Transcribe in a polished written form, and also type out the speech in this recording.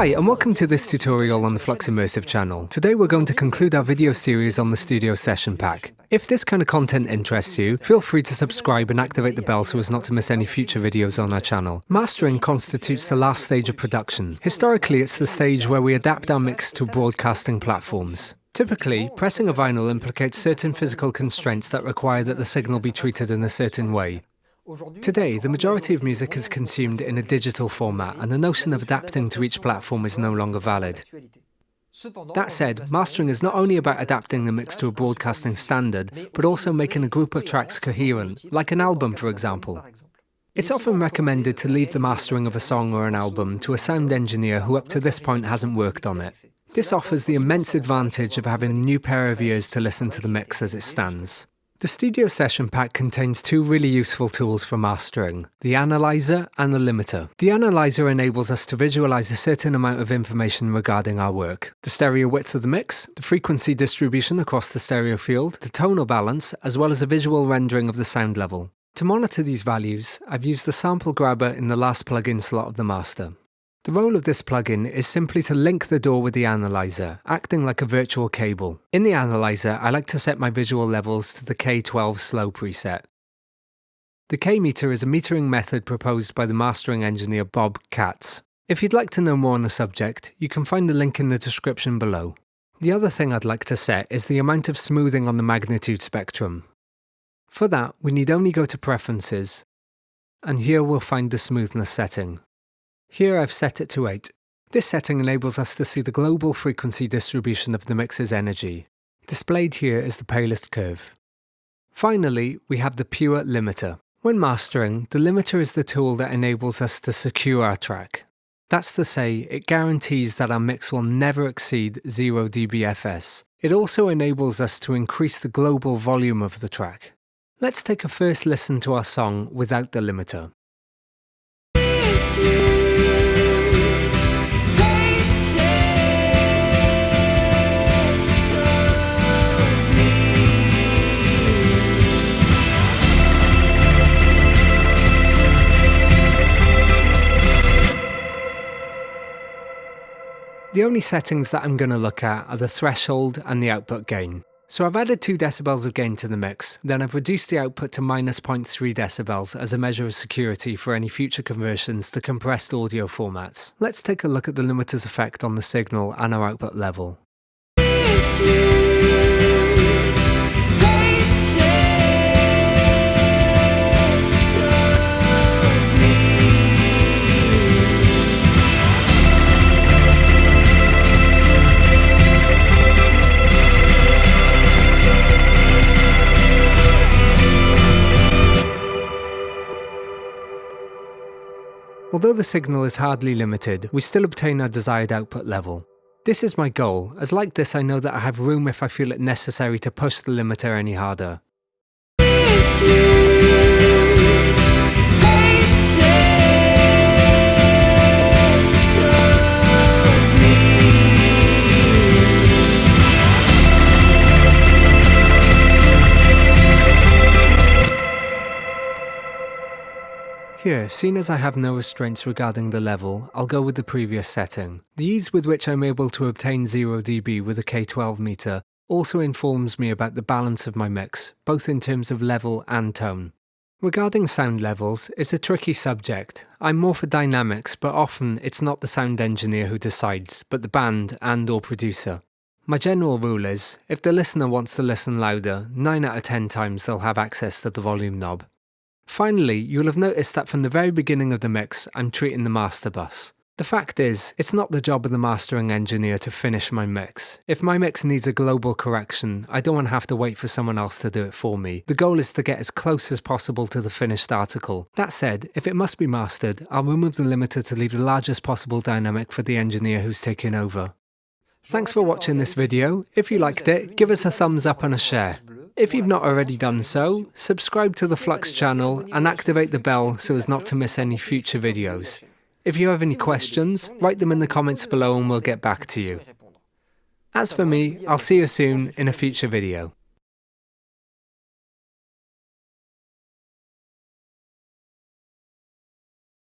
Hi, and welcome to this tutorial on the FLUX Immersive channel. Today we're going to conclude our video series on the Studio Session Pack. If this kind of content interests you, feel free to subscribe and activate the bell so as not to miss any future videos on our channel. Mastering constitutes the last stage of production. Historically, it's the stage where we adapt our mix to broadcasting platforms. Typically, pressing a vinyl implicates certain physical constraints that require that the signal be treated in a certain way. Today, the majority of music is consumed in a digital format, and the notion of adapting to each platform is no longer valid. That said, mastering is not only about adapting the mix to a broadcasting standard, but also making a group of tracks coherent, like an album, for example. It's often recommended to leave the mastering of a song or an album to a sound engineer who up to this point hasn't worked on it. This offers the immense advantage of having a new pair of ears to listen to the mix as it stands. The Studio Session Pack contains two really useful tools for mastering, the analyzer and the limiter. The analyzer enables us to visualize a certain amount of information regarding our work. The stereo width of the mix, the frequency distribution across the stereo field, the tonal balance, as well as a visual rendering of the sound level. To monitor these values, I've used the sample grabber in the last plugin slot of the master. The role of this plugin is simply to link the DAW with the analyzer, acting like a virtual cable. In the analyzer, I like to set my visual levels to the K12 slow preset. The K-meter is a metering method proposed by the mastering engineer Bob Katz. If you'd like to know more on the subject, you can find the link in the description below. The other thing I'd like to set is the amount of smoothing on the magnitude spectrum. For that, we need only go to Preferences, and here we'll find the smoothness setting. Here I've set it to 8. This setting enables us to see the global frequency distribution of the mix's energy. Displayed here is the palest curve. Finally, we have the pure limiter. When mastering, the limiter is the tool that enables us to secure our track. That's to say, it guarantees that our mix will never exceed 0 dBFS. It also enables us to increase the global volume of the track. Let's take a first listen to our song without the limiter. The only settings that I'm going to look at are the threshold and the output gain. So I've added 2 decibels of gain to the mix, then I've reduced the output to -0.3 decibels as a measure of security for any future conversions to compressed audio formats. Let's take a look at the limiter's effect on the signal and our output level. Although the signal is hardly limited, we still obtain our desired output level. This is my goal, as like this I know that I have room if I feel it necessary to push the limiter any harder. Here, seeing as I have no restraints regarding the level, I'll go with the previous setting. The ease with which I'm able to obtain 0 dB with a K12 meter also informs me about the balance of my mix, both in terms of level and tone. Regarding sound levels, it's a tricky subject. I'm more for dynamics, but often it's not the sound engineer who decides, but the band and/or producer. My general rule is, if the listener wants to listen louder, 9 out of 10 times they'll have access to the volume knob. Finally, you'll have noticed that from the very beginning of the mix, I'm treating the master bus. The fact is, it's not the job of the mastering engineer to finish my mix. If my mix needs a global correction, I don't want to have to wait for someone else to do it for me. The goal is to get as close as possible to the finished article. That said, if it must be mastered, I'll remove the limiter to leave the largest possible dynamic for the engineer who's taking over. Thanks for watching this video. If you liked it, give us a thumbs up and a share. If you've not already done so, subscribe to the FLUX channel and activate the bell so as not to miss any future videos. If you have any questions, write them in the comments below and we'll get back to you. As for me, I'll see you soon in a future video.